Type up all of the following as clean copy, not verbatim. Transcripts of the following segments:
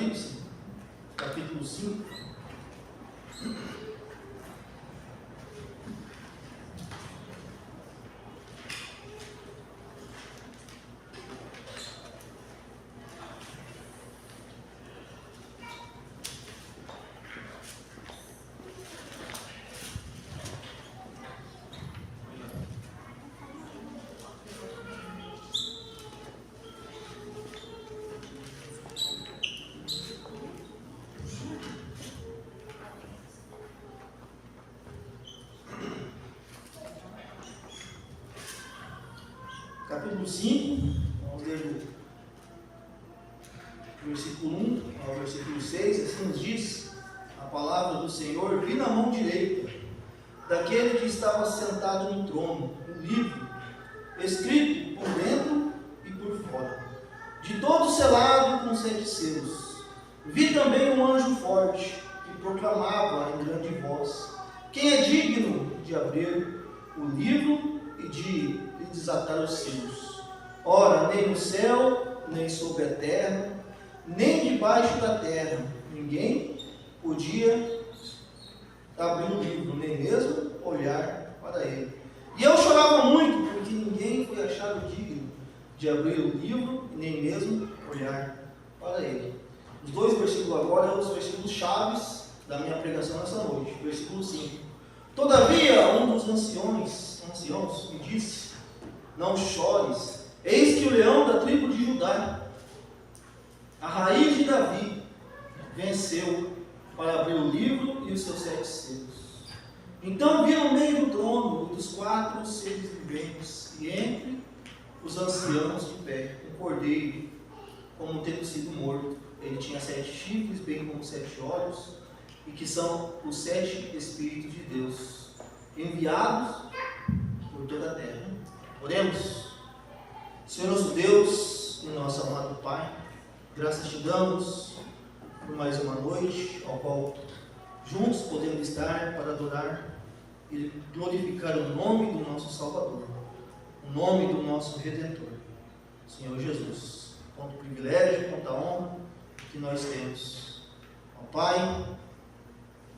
Apocalipse, capítulo 5. Capítulo 5, vamos ler do versículo 1 ao versículo 6, assim nos diz a palavra do Senhor: vi na mão direita daquele que estava sentado no trono um livro, escrito por dentro e por fora, de todo selado com 7 selos. Vi também um anjo forte, que proclamava em grande voz: quem é digno de abrir o livro e de desatar os selos? Ora, nem no céu, nem sobre a terra, nem debaixo da terra, ninguém podia abrir o livro, nem mesmo olhar para ele. E eu chorava muito, porque ninguém foi achado digno de abrir o livro, e nem mesmo olhar para ele. Os 2 versículos agora são os versículos chaves da minha pregação nessa noite. Versículo 5. Todavia, um dos anciãos me disse: não chores, eis que o leão da tribo de Judá, a raiz de Davi, venceu para abrir o livro e os seus 7 selos. Então vi no meio do trono e dos 4 seres viventes, e entre os anciãos de pé, um cordeiro, como tendo sido morto. Ele tinha 7 chifres, bem como 7 olhos, e que são os 7 Espíritos de Deus, enviados por toda a terra. Oremos. Senhor nosso Deus e nosso amado Pai, graças te damos por mais uma noite, ao qual juntos podemos estar para adorar e glorificar o nome do nosso Salvador, o nome do nosso Redentor, Senhor Jesus. Quanto privilégio, quanta honra que nós temos. Ó Pai,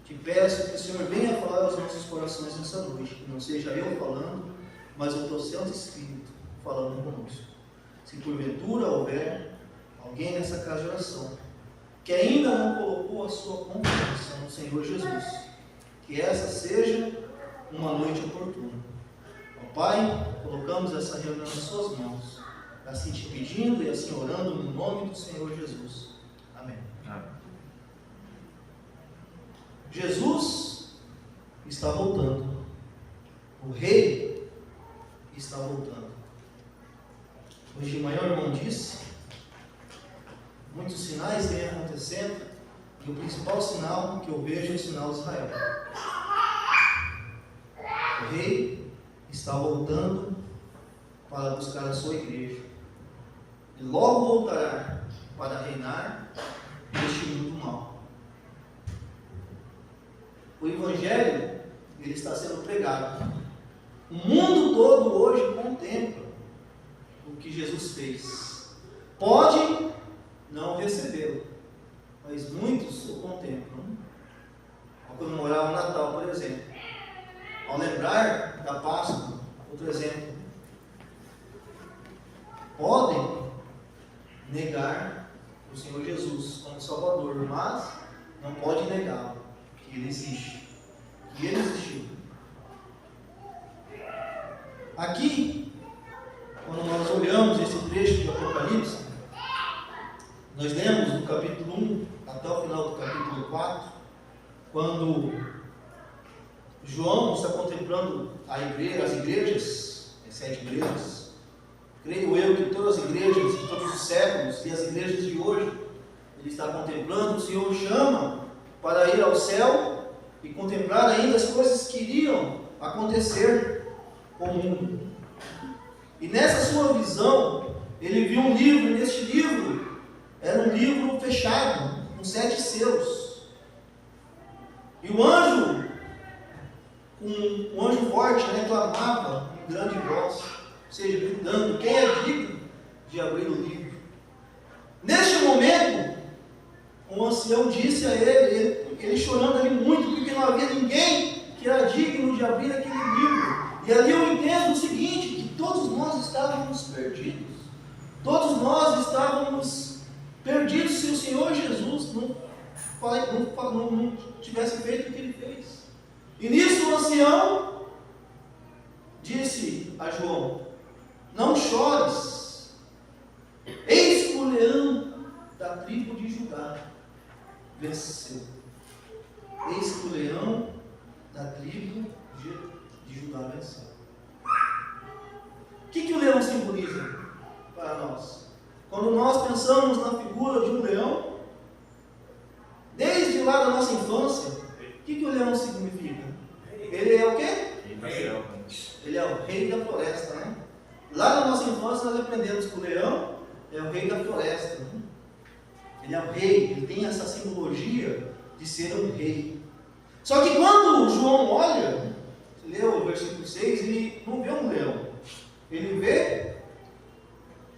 te peço que o Senhor venha falar aos nossos corações nessa noite, que não seja eu falando, mas o teu Santo Espírito falando conosco. Se porventura houver alguém nessa casa de oração que ainda não colocou a sua confiança no Senhor Jesus, que essa seja uma noite oportuna. Ó Pai, colocamos essa reunião nas suas mãos, assim te pedindo e assim orando no nome do Senhor Jesus. Amém. Jesus está voltando. O Rei está voltando. Hoje de manhã o irmão disse, muitos sinais vêm acontecendo, e o principal sinal que eu vejo é o sinal de Israel. O Rei está voltando para buscar a sua igreja, e logo voltará para reinar neste mundo mal. O Evangelho, ele está sendo pregado. O mundo todo hoje contempla o que Jesus fez. Pode não recebê-lo, mas muitos o contemplam. Ao comemorar o Natal, por exemplo, ao lembrar da Páscoa, outro exemplo, podem negar o Senhor Jesus como Salvador, mas não pode negá-lo, que Ele existe, que Ele existiu. Aqui, quando nós olhamos esse trecho de Apocalipse, nós lemos do capítulo 1 até o final do capítulo 4, quando João está contemplando as igrejas, as 7 igrejas. Creio eu que todas as igrejas de todos os séculos e as igrejas de hoje, ele está contemplando. O Senhor chama para ir ao céu e contemplar ainda as coisas que iriam acontecer com o mundo. E nessa sua visão, ele viu um livro, e neste livro era um livro fechado, com 7 selos. E o anjo, um anjo forte, clamava em grande voz, ou seja, gritando: quem é digno de abrir o livro? Neste momento, um ancião disse a ele chorando ali muito, porque não havia ninguém que era digno de abrir aquele livro. E ali eu entendo o seguinte, que todos nós estávamos perdidos. Todos nós estávamos perdidos se o Senhor Jesus não tivesse feito o que ele fez. E nisso o ancião disse a João: não chores, eis que o leão da tribo de Judá venceu. Eis que o leão da tribo de Judá venceu. O que o leão simboliza para nós? Quando nós pensamos na figura de um leão, desde lá da nossa infância, o que o leão significa? Ele é o quê? Ele é o rei da floresta, né? Lá na nossa infância nós aprendemos que o leão é o rei da floresta, né? Ele é o rei, ele tem essa simbologia de ser um rei. Só que quando João olha, leu o versículo 6, ele não vê um leão, ele vê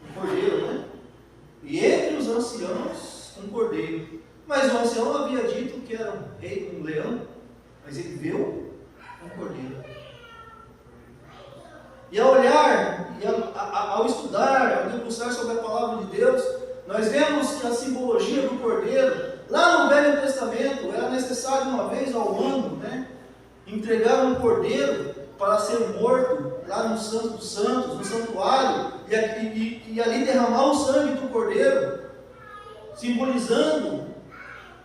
um cordeiro, né? E entre os anciãos, um cordeiro. Mas o ancião havia dito que era um rei, um leão, mas ele viu um cordeiro. E ao olhar, e ao estudar, ao debruçar sobre a palavra de Deus, nós vemos que a simbologia do cordeiro, lá no Velho Testamento, era necessário uma vez ao ano, né, entregar um cordeiro para ser morto lá no Santo dos Santos, no santuário, e ali derramar o sangue do cordeiro, simbolizando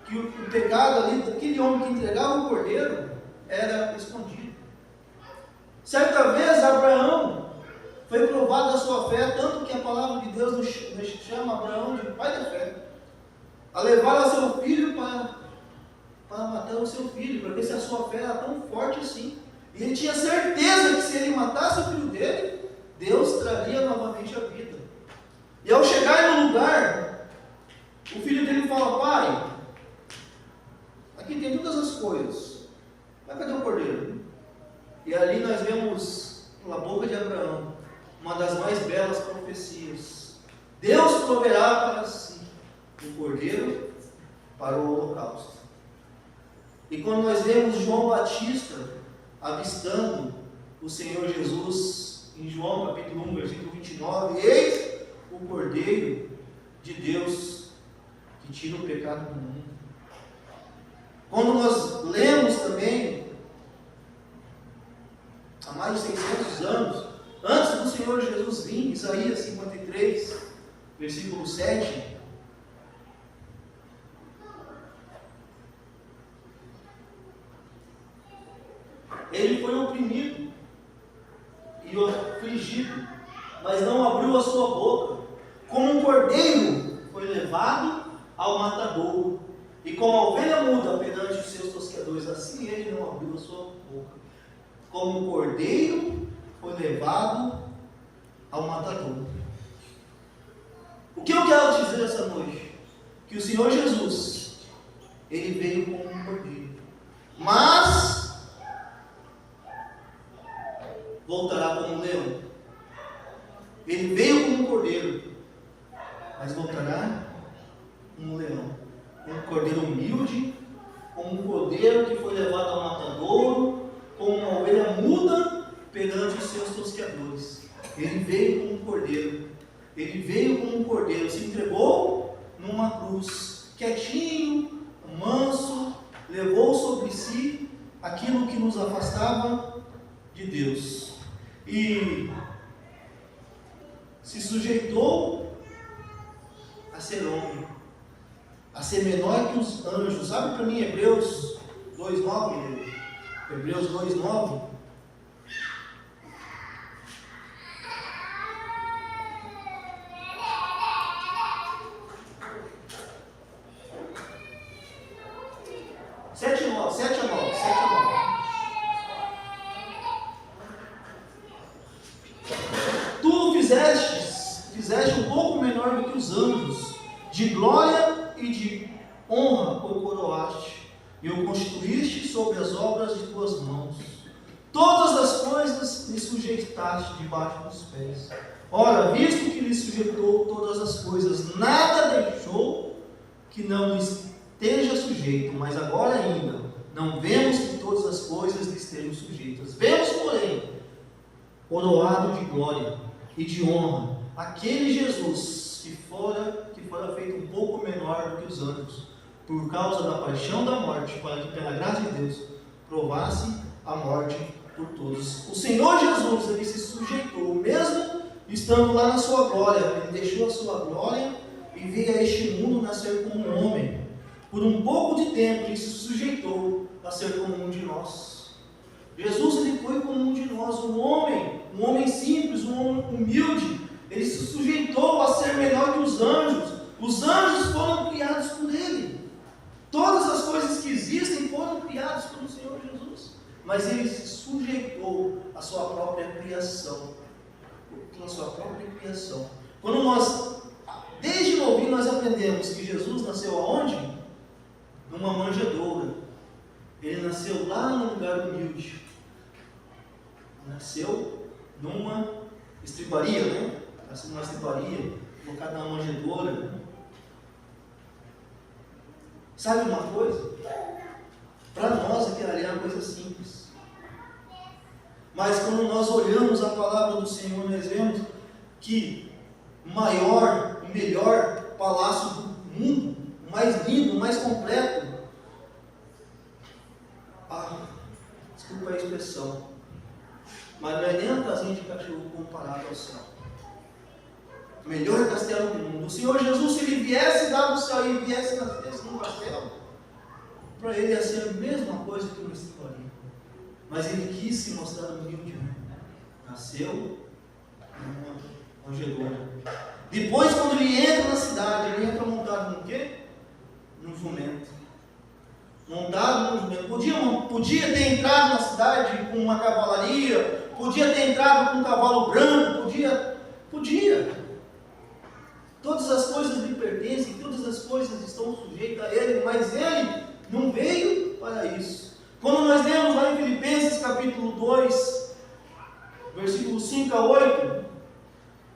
que o pecado ali daquele homem que entregava o cordeiro era escondido. Certa vez Abraão foi provado a sua fé, tanto que a palavra de Deus nos chama Abraão de pai da fé, a levar a seu filho para matar o seu filho, para ver se a sua fé era tão forte assim. E ele tinha certeza que se ele matasse o filho dele, Deus traria novamente a vida. E ao chegar no lugar, o filho dele fala: pai, aqui tem todas as coisas, mas cadê o cordeiro? E ali nós vemos na boca de Abraão uma das mais belas profecias: Deus proverá para si um cordeiro para o holocausto. E quando nós vemos João Batista avistando o Senhor Jesus em João capítulo 1, versículo 29, eis o cordeiro de Deus que tira o pecado do mundo. Quando nós lemos também, há mais de 600 anos, antes do Senhor Jesus vir, Isaías 53, versículo 7, ele foi oprimido e afligido, mas não abriu a sua boca. Como um cordeiro foi levado ao matadouro, e como a ovelha muda perante os seus tosqueadores, assim ele não abriu a sua boca. Como um cordeiro foi levado ao matadouro. O que eu quero dizer essa noite? Que o Senhor Jesus, ele veio como um cordeiro, mas voltará como um leão. Ele veio como um cordeiro, mas voltará como um leão. Um cordeiro humilde, como um cordeiro que foi levado ao matadouro, como uma ovelha muda perante os seus tosqueadores. Ele veio como um cordeiro. Ele veio como um cordeiro, se entregou numa cruz, quietinho, manso, levou sobre si aquilo que nos afastava de Deus. E se sujeitou a ser homem, a ser menor que os anjos. Sabe para mim Hebreus 2:9? Hebreus 2:9. Sete a 9. Tu fizeste um pouco menor do que os anjos, de glória e de honra o coroaste, e o constituíste sobre as obras de tuas mãos. Todas as coisas lhe sujeitaste debaixo dos pés. Ora, visto que lhe sujeitou todas as coisas, nada deixou que não lhe esteja sujeito, mas agora ainda não vemos que todas as coisas lhe estejam sujeitas. Vemos, porém, coroado de glória e de honra, aquele Jesus que fora feito um pouco menor do que os anjos, por causa da paixão da morte, para que pela graça de Deus provasse a morte por todos. O Senhor Jesus, ele se sujeitou, mesmo estando lá na sua glória, ele deixou a sua glória e veio a este mundo nascer como um homem. Por um pouco de tempo ele se sujeitou a ser como um de nós. Jesus, ele foi como um de nós, um homem simples, um homem humilde. Ele se sujeitou a ser melhor que os anjos. Os anjos foram criados por ele. Todas as coisas que existem foram criadas pelo Senhor Jesus. Mas ele se sujeitou à sua própria criação. A sua própria criação. Quando nós, desde novinho, nós aprendemos que Jesus nasceu aonde? Numa manjedoura. Ele nasceu lá num lugar humilde. Nasceu numa estribaria, né? Nasceu numa estribaria, colocado numa manjedoura, né? Sabe uma coisa? Para nós aquilo ali é uma coisa simples. Mas quando nós olhamos a palavra do Senhor, nós vemos que o maior e melhor palácio do mundo, o mais lindo, o mais completo, desculpa a expressão, mas não é nem um casinho de cachorro comparado ao céu. O melhor castelo do mundo. O Senhor Jesus, se ele viesse lá do céu e viesse num castelo, para ele ia ser a mesma coisa que uma estribaria. Mas ele quis se mostrar humilde, né? Nasceu numa manjedoura. Depois, quando ele entra na cidade, ele entra montado no quê? Num jumento. Montado num jumento. Podia ter entrado na cidade com uma cavalaria, podia ter entrado com um cavalo branco, podia. Todas as coisas lhe pertencem, todas as coisas estão sujeitas a ele, mas ele não veio para isso. Quando nós lemos lá em Filipenses capítulo 2, versículo 5 a 8,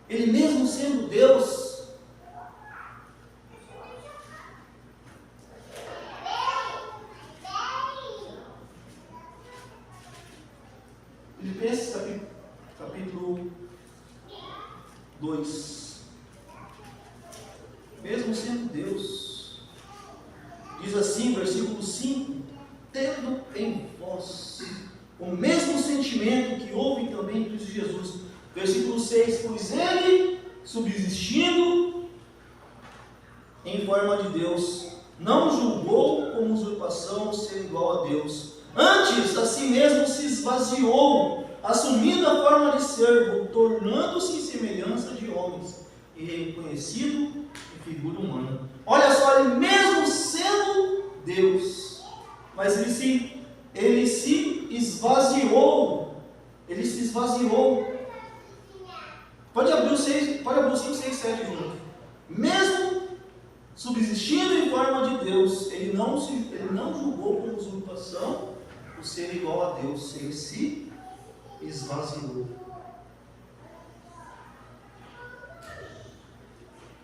ele mesmo sendo Deus, Filipenses capítulo 2, mesmo sendo Deus, diz assim, versículo 5, tendo em vós o mesmo sentimento que houve também em Cristo Jesus. Versículo 6, pois ele, subsistindo em forma de Deus, não julgou como usurpação ser igual a Deus. Antes, a si mesmo se esvaziou, assumindo a forma de servo, tornando-se em semelhança de homens, e reconhecido em figura humana. Olha só, ele mesmo sendo Deus, mas ele se esvaziou. Ele se esvaziou. Pode abrir o 5, 6, 7 junto. Mesmo subsistindo em forma de Deus, ele não julgou como usurpação o ser igual a Deus. Ele se esvaziou.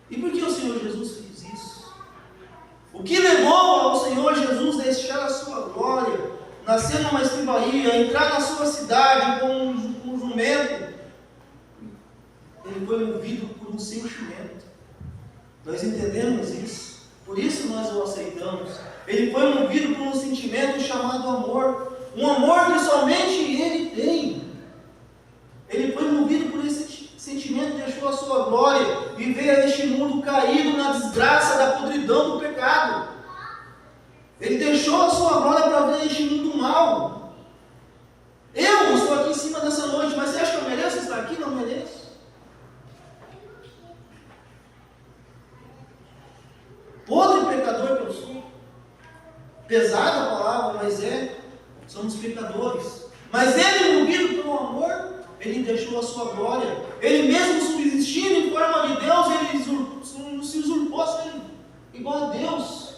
E por que o Senhor Jesus fez isso? O que levou ao Senhor Jesus deixar a sua glória, nascer numa estribaria, entrar na sua cidade com um jumento? Ele foi movido por um sentimento. Nós entendemos isso. Por isso nós o aceitamos. Ele foi movido por um sentimento chamado amor. Um amor que somente ele tem. Ele foi movido por esse sentimento, deixou a sua glória e veio a este mundo caído na desgraça da podridão do pecado. Ele deixou a sua glória para ver este mundo mal. Eu estou aqui em cima dessa noite, mas você acha que eu mereço estar aqui? Não mereço. Podre pecador que eu sou. Pesada a palavra, mas somos pecadores. Mas ele, movido pelo amor, ele deixou a sua glória. Ele mesmo subsistindo em forma de Deus, ele se usurpou assim, igual a Deus.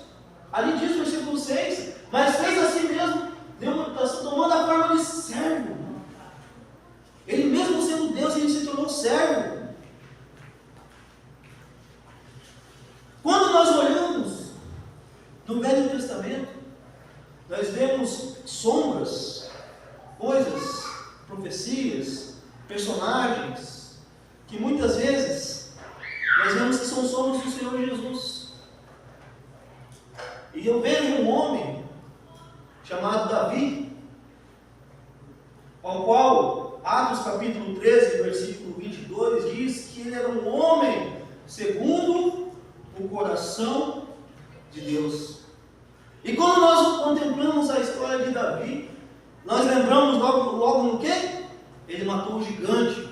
Ali diz o versículo 6, mas fez assim mesmo, tomando a forma de servo. Ele mesmo sendo Deus, ele se tornou servo. Quando nós olhamos no Velho personagens que muitas vezes nós vemos que somos do Senhor Jesus. E eu vejo um homem chamado Davi, ao qual Atos capítulo 13, versículo 22 diz que ele era um homem segundo o coração de Deus. E quando nós contemplamos a história de Davi, nós lembramos logo no quê? Ele matou o gigante.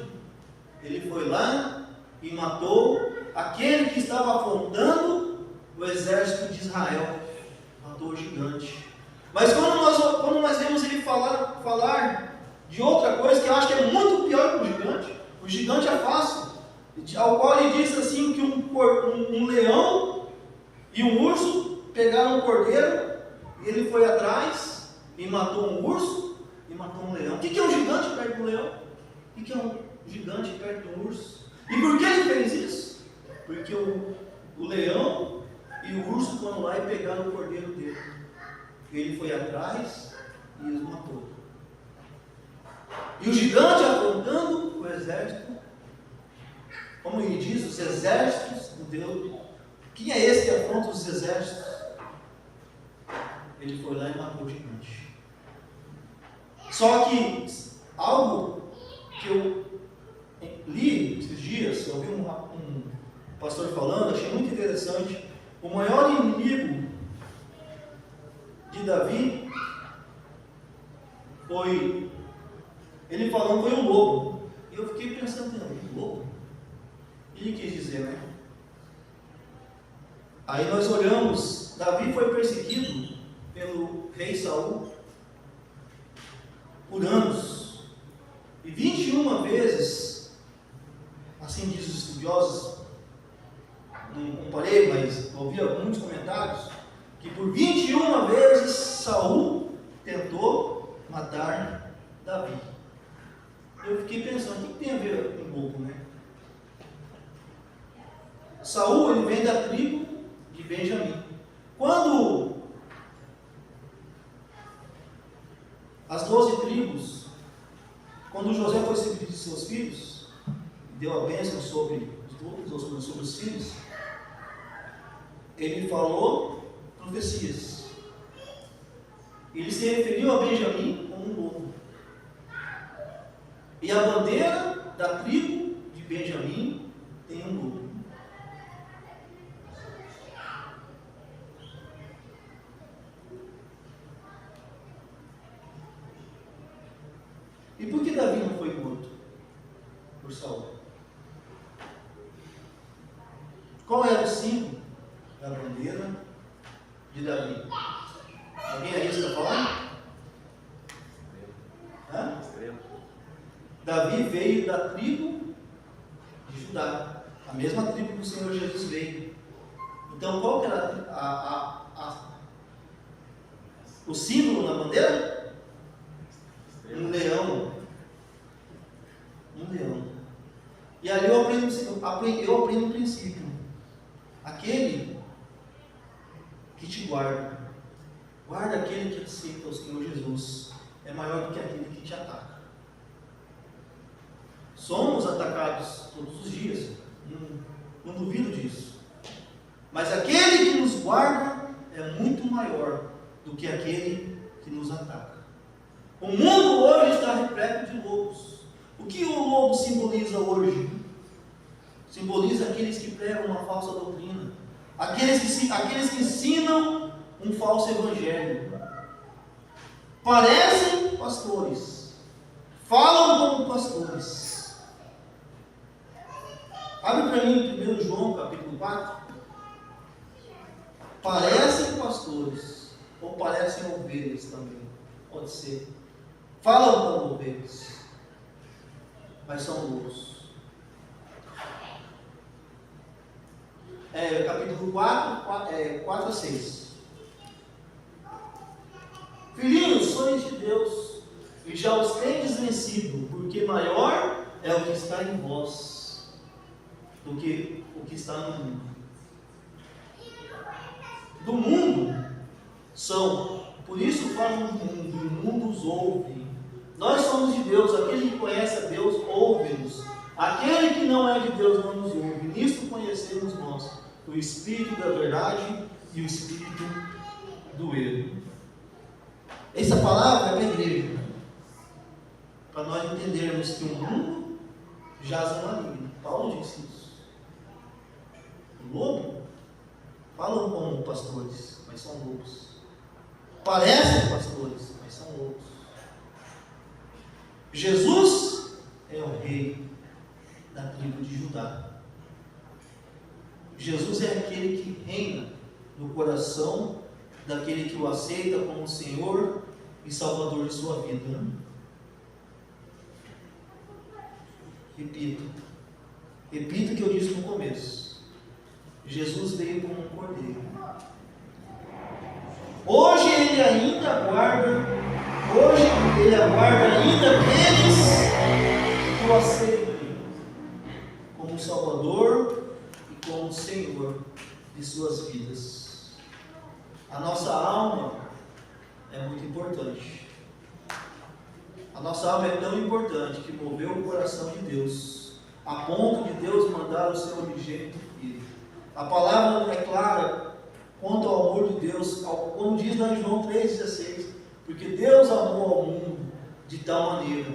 Ele foi lá e matou aquele que estava afrontando o exército de Israel. Matou o gigante. Mas quando nós vemos ele falar de outra coisa que eu acho que é muito pior que o gigante é fácil, ao qual ele diz assim que um leão e um urso pegaram um cordeiro, e ele foi atrás e matou um urso e matou um leão. O que é um gigante perto do leão? O que é um gigante perto do urso? E por que ele fez isso? Porque o leão e o urso foram lá e pegaram o cordeiro dele. Ele foi atrás e os matou. E o gigante afrontando o exército, como ele diz, os exércitos de Deus. Quem é esse que afronta os exércitos? Ele foi lá e matou o gigante. Só que algo que eu li esses dias, eu ouvi um pastor falando, achei muito interessante. O maior inimigo de Davi foi, ele falando, foi um lobo. E eu fiquei pensando, um lobo? Ele quis dizer, né? Aí nós olhamos, Davi foi perseguido pelo rei Saul por anos. E 21 vezes, assim diz os estudiosos, não comparei, mas ouvi muitos comentários, que por 21 vezes Saul tentou matar Davi. Eu fiquei pensando, o que tem a ver com lobo, né? Saul, ele vem da tribo de Benjamim. Quando as 12 tribos, quando José foi se despedir de seus filhos, deu a bênção sobre os filhos, ele falou profecias. Ele se referiu a Benjamim como um lobo. E a bandeira da tribo de Benjamim tem um lobo. E por que Davi não foi morto por Saul? Qual era o símbolo da bandeira de Davi? Alguém arrisca falar? Davi veio da tribo de Judá, a mesma tribo que o Senhor Jesus veio. Então qual que era o símbolo da bandeira? Um leão. Um leão. E ali eu aprendo um princípio. Aquele que te guarda, guarda aquele que aceita o Senhor Jesus, é maior do que aquele que te ataca. Somos atacados todos os dias, não duvido disso. Mas aquele que nos guarda é muito maior do que aquele que nos ataca. O mundo hoje está repleto de lobos. O que o lobo simboliza hoje? Simboliza aqueles que pregam uma falsa doutrina, aqueles que ensinam um falso evangelho. Parecem pastores, falam como pastores. Abre para mim 1 João capítulo 4. Parecem pastores, ou parecem ovelhas também, pode ser. Falam como ovelhas, mas são lobos. Capítulo 4 a 6. Filhinhos, sois de Deus, e já os tendes vencido, porque maior é o que está em vós do que o que está no mundo. Do mundo são, por isso falam do mundo, e o mundo os ouve. Nós somos de Deus, aquele que conhece a Deus ouve-nos. Aquele que não é de Deus não nos ouve. Nisto conhecemos nós o Espírito da verdade e o Espírito do erro. Essa palavra é para a igreja, para nós entendermos que o mundo jaz no maligno. Paulo disse isso. O lobo falam como pastores, mas são lobos. Parecem pastores, mas são lobos. Jesus é o rei da tribo de Judá. Jesus é aquele que reina no coração daquele que o aceita como Senhor e Salvador de sua vida. Repito o que eu disse no começo. Jesus veio como um cordeiro. Hoje ele ainda aguarda ainda aqueles que o aceitam como Salvador e como Senhor de suas vidas. A nossa alma é muito importante. A nossa alma é tão importante que moveu o coração de Deus, a ponto de Deus mandar o seu unigênito Filho. A palavra é clara quanto ao amor de Deus, como diz lá em João 3,16, porque Deus amou ao mundo de tal maneira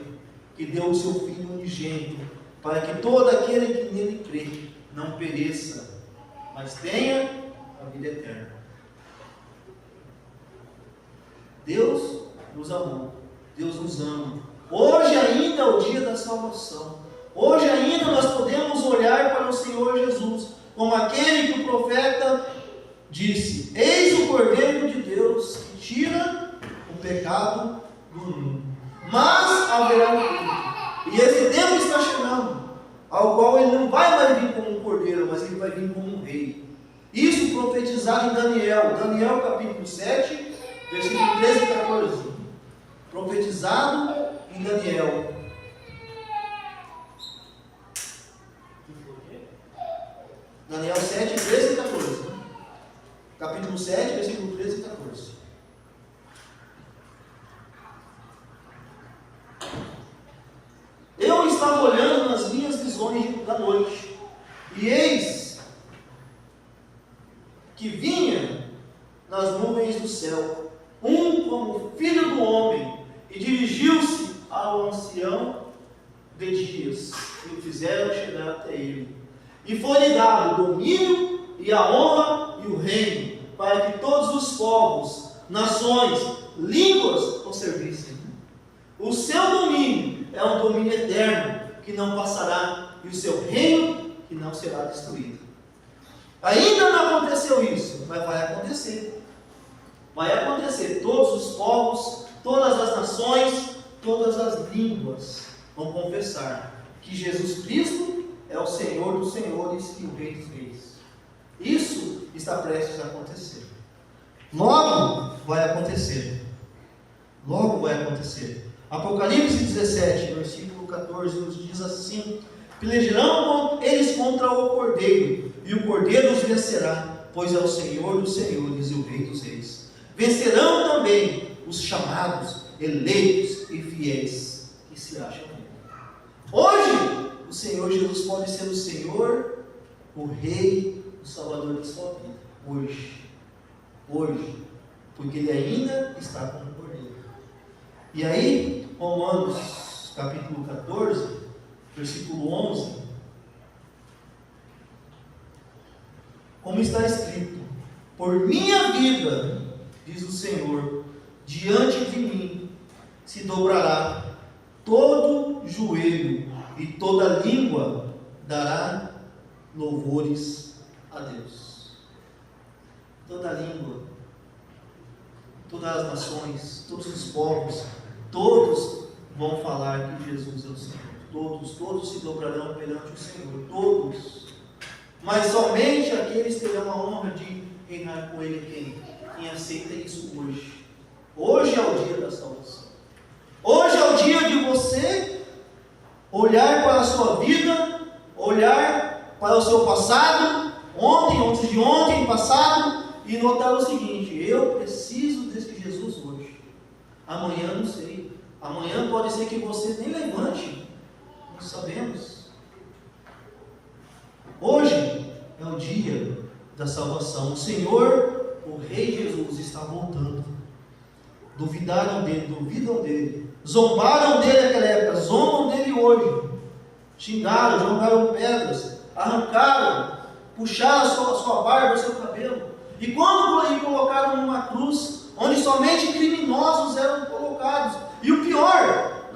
que deu o seu Filho unigênito, para que todo aquele que nele crê não pereça, mas tenha a vida eterna. Deus nos amou, Deus nos ama. Hoje ainda é o dia da salvação. Hoje ainda nós podemos olhar para o Senhor Jesus como aquele que o profeta disse: eis o Cordeiro de Deus que tira o pecado do mundo. Mas haverá um tempo, e esse tempo está chegando, ao qual ele não vai mais vir como um cordeiro, mas ele vai vir como um rei. Isso profetizado em Daniel capítulo 7, versículo 13 e 14. Profetizado em Daniel. Daniel 7, 13 e 14. Capítulo 7, versículo 13 e 14. Eu estava olhando nas minhas visões da noite, e eis que vinha nas nuvens do céu um como filho do homem, e dirigiu-se ao ancião de dias, e o fizeram chegar até ele. E foi-lhe dado o domínio e a honra e o reino, para que todos os povos, nações, línguas o servissem. O seu domínio é um domínio eterno, que não passará, e o seu reino que não será destruído. Ainda não aconteceu isso, mas vai acontecer. Vai acontecer. Todos os povos, todas as nações, todas as línguas vão confessar que Jesus Cristo é o Senhor dos senhores e o Rei dos reis. Isso está prestes a acontecer. Logo vai acontecer. Logo vai acontecer. Apocalipse 17, versículo 14, nos diz assim: pelejarão eles contra o Cordeiro, e o Cordeiro os vencerá, pois é o Senhor dos senhores e o Rei dos reis. Vencerão também os chamados, eleitos e fiéis que se acham nele. Hoje, o Senhor Jesus pode ser o Senhor, o Rei, o Salvador da sua vida. Hoje, porque Ele ainda está como Cordeiro. E aí, Romanos capítulo 14, versículo 11, como está escrito: por minha vida, diz o Senhor, diante de mim se dobrará todo joelho e toda língua dará louvores a Deus. Toda língua, todas as nações, todos os povos, todos vão falar que Jesus é o Senhor. Todos se dobrarão perante o Senhor, todos. Mas somente aqueles terão a honra de reinar com Ele. Quem aceita isso hoje. Hoje é o dia da salvação. Hoje é o dia de você olhar para a sua vida, olhar para o seu passado, ontem, antes de ontem, passado, e notar o seguinte: eu preciso desse Jesus hoje. Amanhã não sei. Amanhã pode ser que você nem levante. Não sabemos. dia da salvação. O Senhor, o Rei Jesus, está voltando. Duvidaram dele, duvidam dele, zombaram dele naquela época, zombam dele hoje, xingaram, jogaram pedras, arrancaram, puxaram a sua barba, o seu cabelo, e quando lhe colocaram numa cruz, onde somente criminosos eram colocados, e o pior,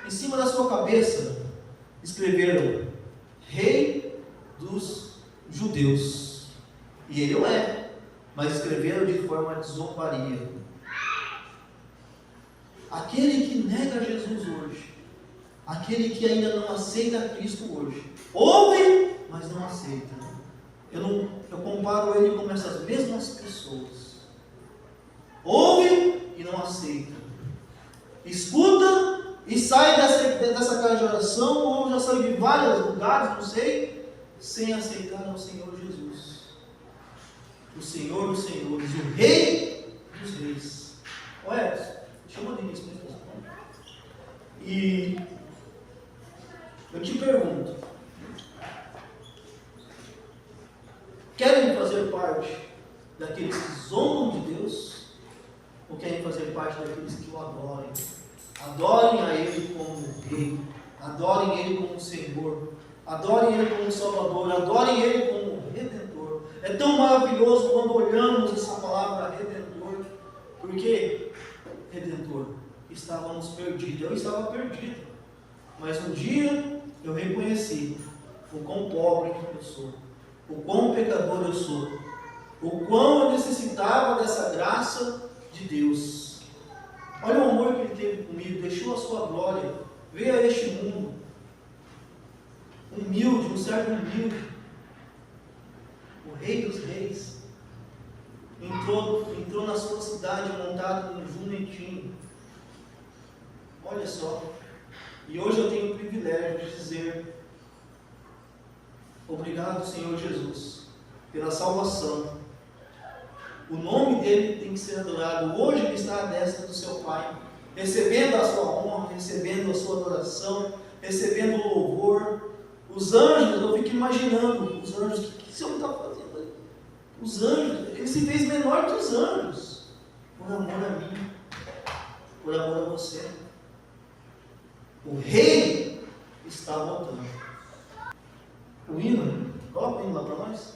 em cima da sua cabeça, escreveram: Rei dos Judeus. E ele o é, mas escreveram de forma de zombaria. Aquele que nega Jesus hoje, aquele que ainda não aceita Cristo hoje, ouve, mas não aceita. Eu comparo ele com essas mesmas pessoas. Ouve e não aceita. Escuta e sai dessa casa de oração, ou já saiu de vários lugares, não sei, sem aceitar ao Senhor Jesus. O Senhor dos Senhores, o Rei dos Reis. Olha, chama de início, e eu te pergunto: querem fazer parte daqueles que zombam de Deus, ou querem fazer parte daqueles que o adorem? Adorem a Ele como Rei, adorem Ele como Senhor, adorem Ele como Salvador, adorem Ele como Redentor. É tão maravilhoso quando olhamos essa palavra Redentor, porque Redentor, estávamos perdidos. Eu estava perdido, mas um dia eu reconheci o quão pobre eu sou, o quão pecador eu sou, o quão eu necessitava dessa graça de Deus. Olha o amor que Ele teve comigo, deixou a sua glória, veio a este mundo humilde, um servo humilde, o Rei dos Reis, entrou na sua cidade montado num jumentinho. Olha só, e hoje eu tenho o privilégio de dizer: obrigado, Senhor Jesus, pela salvação. O nome dele tem que ser adorado. Hoje ele está à destra do seu Pai, recebendo a sua honra, recebendo a sua adoração, recebendo o louvor. Os anjos, eu fico imaginando, os anjos, o que esse homem está fazendo aí? Os anjos, ele se fez menor que os anjos, por amor a mim, por amor a você. O Rei está voltando. O hino, coloca o hino lá para nós.